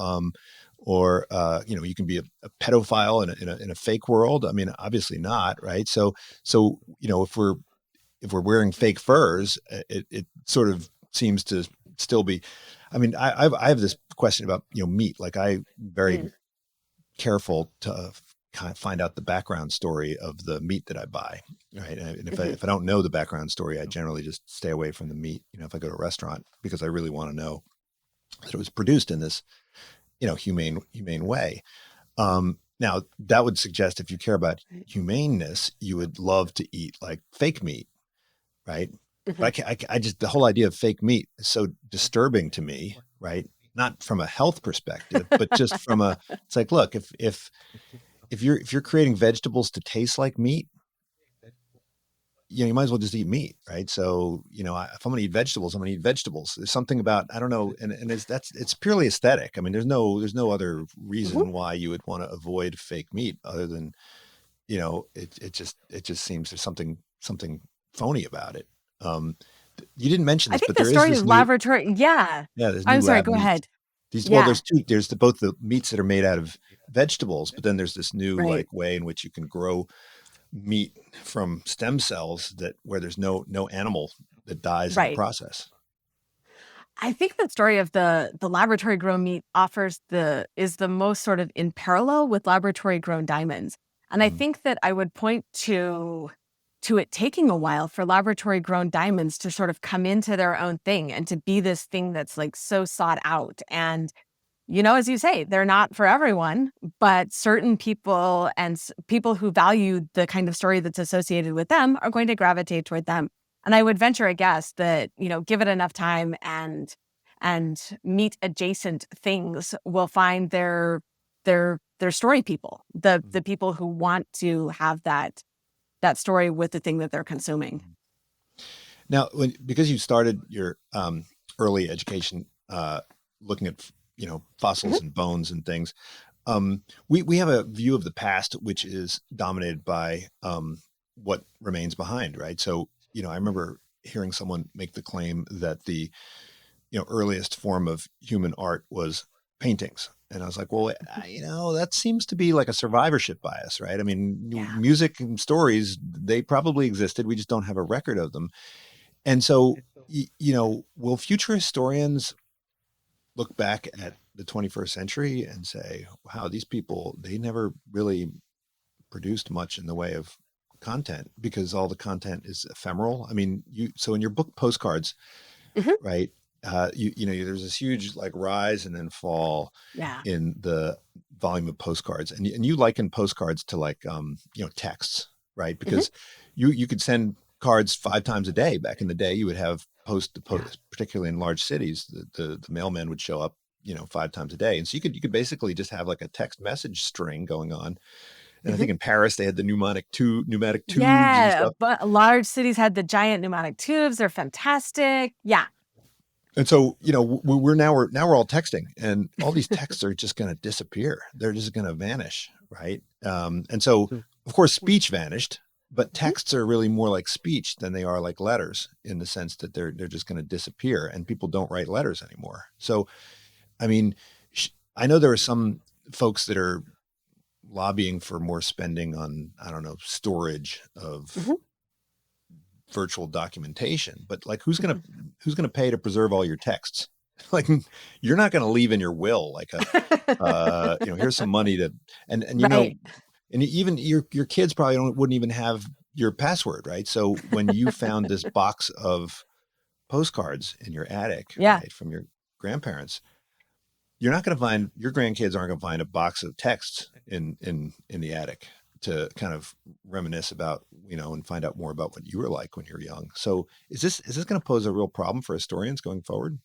Or you can be a pedophile in a fake world. I mean, obviously not, right? So if we're wearing fake furs, it sort of seems to still be. I mean, I have this question about meat. Like, I very Mm, careful to kind of find out the background story of the meat that I buy, right? And if I, mhm. if I don't know the background story, I generally just stay away from the meat. If I go to a restaurant, because I really want to know that it was produced in this, humane way. Now that would suggest, if you care about Right. humaneness, you would love to eat like fake meat, right? But Mhm. I just, the whole idea of fake meat is so disturbing to me, right? not from a health perspective, but just from a, it's like, look, if you're creating vegetables to taste like meat, you might as well just eat meat, right? So, if I'm going to eat vegetables, I'm going to eat vegetables. There's something about, I don't know, and it's purely aesthetic. I mean, there's no other Mhm. reason why you would want to avoid fake meat other than, it just seems there's something phony about it. Um, you didn't mention I this, think but the there is story this of new, laboratory, yeah. yeah, there's I'm new sorry, lab go meats. ahead. Well, Yeah, there's two. There's both the meats that are made out of vegetables, but then there's this new right. like way in which you can grow meat from stem cells where there's no animal that dies in the Right. process. I think the story of the laboratory grown meat is the most sort of in parallel with laboratory grown diamonds. And I Mhm. think that I would point to it taking a while for laboratory grown diamonds to sort of come into their own thing and to be this thing that's like so sought out. And as you say, they're not for everyone, but certain people and people who value the kind of story that's associated with them are going to gravitate toward them. And I would venture a guess that, give it enough time and meet adjacent things will find their story people, the people who want to have that story with the thing that they're consuming. Now, because you started your early education looking at Mhm. fossils and bones and things, we have a view of the past which is dominated by what remains behind, right? So I remember hearing someone make the claim that the earliest form of human art was paintings. And I was like, well, that seems to be like a survivorship bias, right? I mean, Yeah. music and stories, they probably existed. We just don't have a record of them. And so, will future historians look back at the 21st century and say, wow, these people, they never really produced much in the way of content because all the content is ephemeral. I mean, so in your book Postcards, Mhm. right? There's this huge like rise and then fall Yeah. in the volume of postcards, and you liken postcards to like texts, right? Mhm. Because you could send cards 5 times a day. Back in the day, you would have post to Yeah. post, particularly in large cities. The mailman would show up 5 times a day, and so you could basically just have like a text message string going on. And I Mhm. think in Paris they had the pneumatic tubes and Yeah, stuff. but large cities had the giant pneumatic tubes. They're fantastic. Yeah. And so, we're all texting, and all these texts are just going to disappear. They're just going to vanish, right? And so, of course, speech vanished, but Mhm. texts are really more like speech than they are like letters, in the sense that they're just going to disappear, and people don't write letters anymore. So, I mean, I know there are some folks that are lobbying for more spending on, I don't know, storage of Mhm. virtual documentation, but like who's Mhm. gonna pay to preserve all your texts? Like you're not gonna leave in your will like here's some money to, and Right. and even your kids probably wouldn't even have your password, right? So when you found this box of postcards in your attic, Yeah. right, from your grandparents, you're not going to find, your grandkids aren't going to find a box of texts in the attic to kind of reminisce about, and find out more about what you were like when you were young. So is this going to pose a real problem for historians going forward?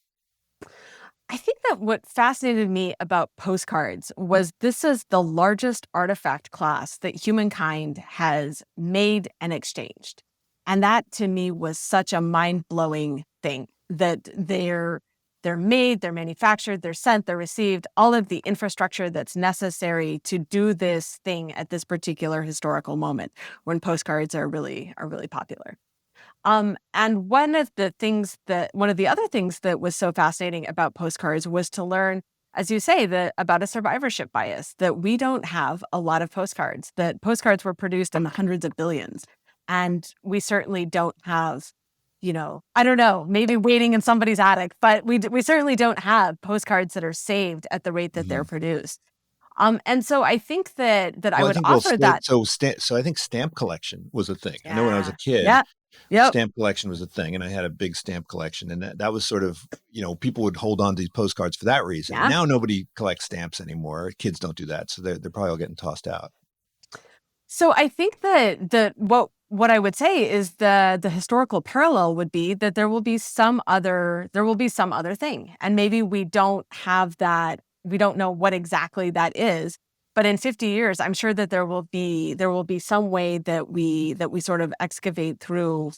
I think that what fascinated me about postcards was this is the largest artifact class that humankind has made and exchanged. And that to me was such a mind-blowing thing that they're made, they're manufactured, they're sent, they're received, all of the infrastructure that's necessary to do this thing at this particular historical moment when postcards are really popular. And one of the other things that was so fascinating about postcards was to learn, as you say, that about a survivorship bias, that we don't have a lot of postcards, that postcards were produced in the hundreds of billions. And we certainly don't have, I don't know, maybe waiting in somebody's attic, but we certainly don't have postcards that are saved at the rate that they're Mhm. produced. And so I think that I Well, I would think, offer that. so I think stamp collection was a thing. I know when I was a Yeah. kid, Yeah. Yep. stamp collection was a thing, and I had a big stamp collection, and that was sort of, people would hold on to these postcards for that reason. Yeah. Now nobody collects stamps anymore. Kids don't do that, so they're probably all getting tossed out. So I think that what I would say is the historical parallel would be that there will be some other thing. And maybe we don't have that, we don't know what exactly that is. But in 50 years, I'm sure that there will be some way that we sort of excavate through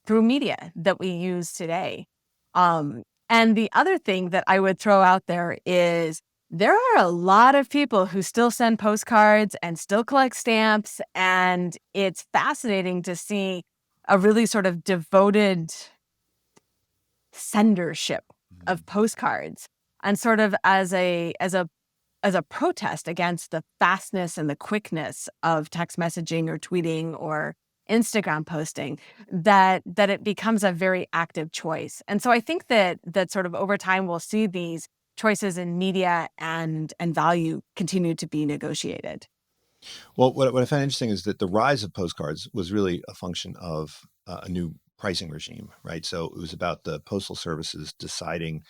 media that we use today. And the other thing that I would throw out there is there are a lot of people who still send postcards and still collect stamps, and it's fascinating to see a really sort of devoted sendership of postcards, and sort of as a protest against the fastness and the quickness of text messaging or tweeting or Instagram posting, that it becomes a very active choice. And so I think that sort of over time we'll see these choices in media and value continue to be negotiated. Well, what I find interesting is that the rise of postcards was really a function of a new pricing regime, right? So it was about the postal services deciding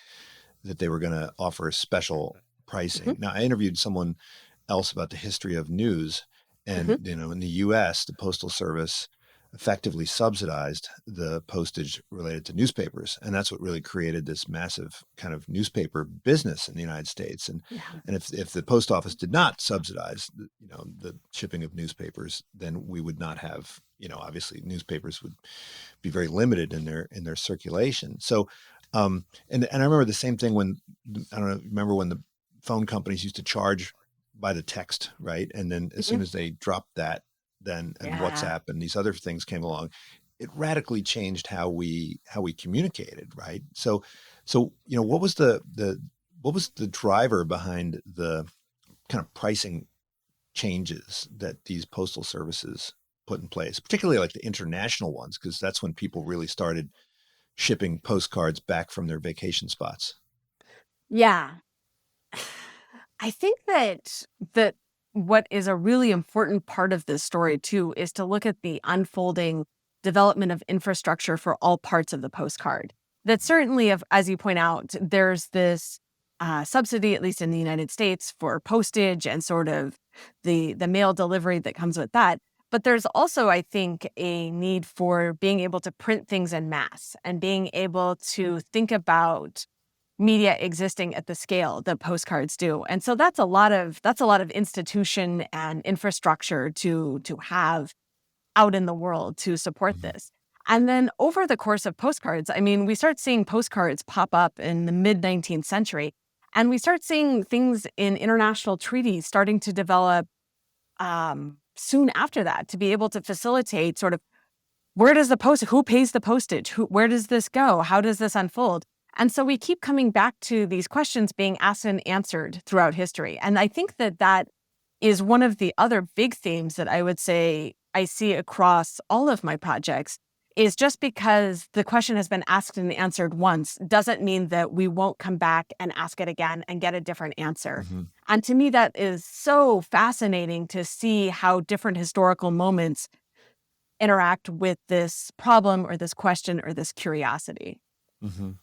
that they were going to offer special pricing. Mhm, Now, I interviewed someone else about the history of news, mhm. and in the U.S., the postal service effectively subsidized the postage related to newspapers, and that's what really created this massive kind of newspaper business in the United States. Yeah. And if the post office did not subsidize the shipping of newspapers, then we would not have, obviously newspapers would be very limited in their circulation. So, and I remember the same thing when, I don't know, remember when the phone companies used to charge by the text, right? And then as soon Mhm. as they dropped that, then and Yeah. WhatsApp and these other things came along, it radically changed how we communicated, right? So what was the driver behind the kind of pricing changes that these postal services put in place, particularly like the international ones, because that's when people really started shipping postcards back from their vacation spots. Yeah. I think that what is a really important part of this story too is to look at the unfolding development of infrastructure for all parts of the postcard. That certainly, as you point out, there's this subsidy, at least in the United States, for postage and sort of the mail delivery that comes with that. But there's also, I think, a need for being able to print things en masse and being able to think about media existing at the scale that postcards do. And so that's a lot of institution and infrastructure to have out in the world to support Mhm. this. And then over the course of postcards, I mean, we start seeing postcards pop up in the mid 19th century, and we start seeing things in international treaties starting to develop soon after that to be able to facilitate sort of where does the post who pays the postage? Where does this go? How does this unfold? And so we keep coming back to these questions being asked and answered throughout history. And I think that is one of the other big themes that I would say I see across all of my projects is just because the question has been asked and answered once doesn't mean that we won't come back and ask it again and get a different answer. Mhm. And to me, that is so fascinating to see how different historical moments interact with this problem or this question or this curiosity. Mhm.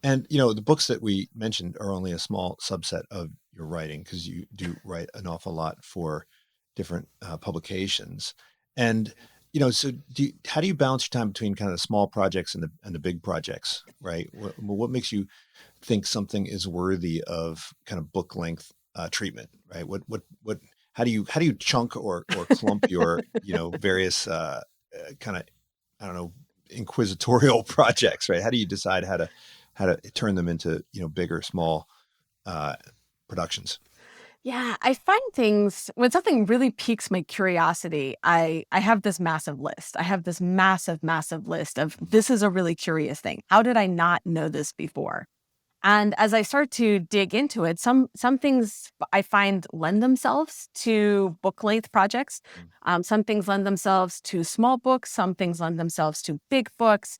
And the books that we mentioned are only a small subset of your writing because you do write an awful lot for different publications. And so how do you balance your time between kind of the small projects and the big projects, right? What makes you think something is worthy of kind of book length treatment, right? What how do you chunk or clump your various kind of, I don't know, inquisitorial projects, right? How do you decide how to turn them into big or small uh, productions? Yeah, I find things when something really piques my curiosity, I have this massive list. I have this massive, massive list of this is a really curious thing. How did I not know this before? And as I start to dig into it, some things I find lend themselves to book length projects. Some things lend themselves to small books. Some things lend themselves to big books.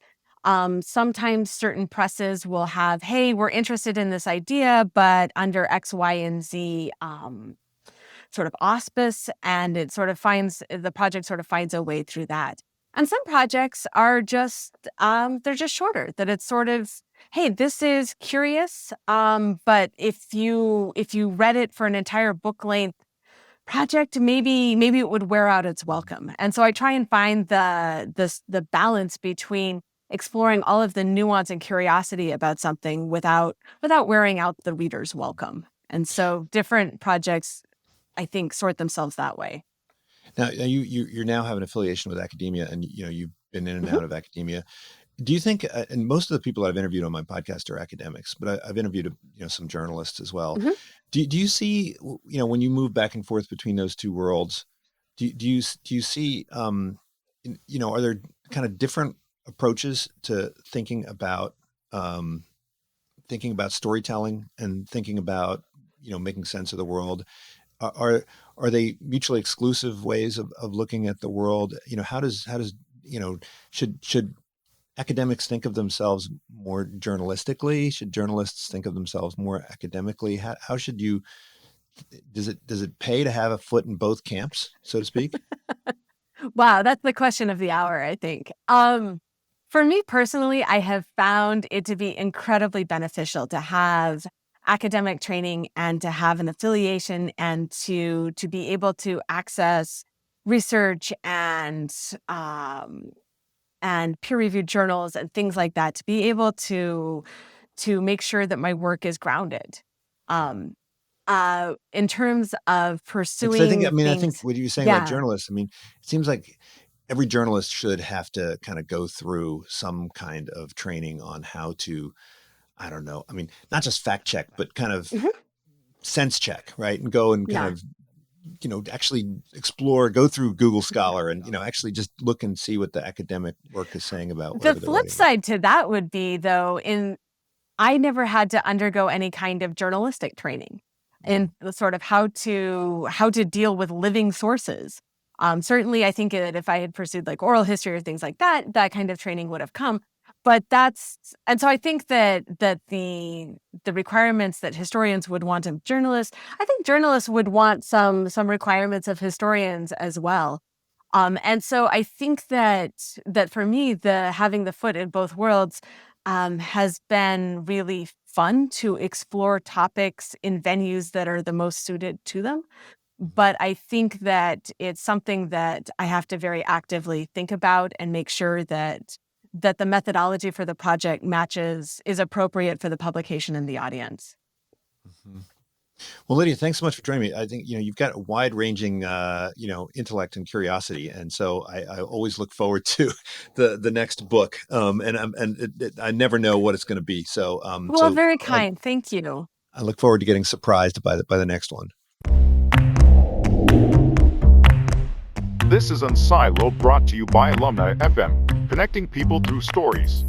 Sometimes certain presses will have, hey, we're interested in this idea, but under X, Y, and Z sort of auspice, and the project sort of finds a way through that. And some projects are just they're just shorter. That it's sort of, hey, this is curious, but if you read it for an entire book length project, maybe it would wear out its welcome. And so I try and find the balance between exploring all of the nuance and curiosity about something without wearing out the reader's welcome. And so different projects, I think, sort themselves that way. Now, you now have an affiliation with academia, and you've been in and Mhm. out of academia. Do you think, and most of the people I've interviewed on my podcast are academics, but I've interviewed some journalists as well. Mhm. Do you see, when you move back and forth between those two worlds, do you see, are there kind of different approaches to um, thinking about storytelling and thinking about making sense of the world? Are they mutually exclusive ways of looking at the world? How does should academics think of themselves more journalistically? Should journalists think of themselves more academically? How should you, does it pay to have a foot in both camps, so to speak? Wow, that's the question of the hour, I think. For me personally, I have found it to be incredibly beneficial to have academic training and to have an affiliation and to be able to access research and peer-reviewed journals and things like that, to be able to make sure that my work is grounded. Um, in terms of Because I think, pursuing I think things, what you were saying about yeah. journalists, it seems like every journalist should have to kind of go through some kind of training on how to, I don't know, not just fact check, but kind of Mhm. sense check, right? And go and kind Yeah. of, actually explore, go through Google Scholar and, actually just look and see what the academic work is saying about The whatever they're flip writing about. side to that would be, though, in I never had to undergo any kind of journalistic training Mm. in the sort of how to deal with living sources. Certainly, I think that if I had pursued like oral history or things like that, that kind of training would have come. But and so I think that the requirements that historians would want of journalists, I think journalists would want some requirements of historians as well. And so I think that for me, the having the foot in both worlds has been really fun to explore topics in venues that are the most suited to them. But I think that it's something that I have to very actively think about and make sure that the methodology for the project is appropriate for the publication and the audience. Mhm. Well, Lydia, thanks so much for joining me. I think you've got a wide-ranging intellect and curiosity, and so I always look forward to the next book. I never know what it's going to be. So Well, very kind. Thank you. I look forward to getting surprised by the next one. This is Unsilo, brought to you by Alumni FM, connecting people through stories.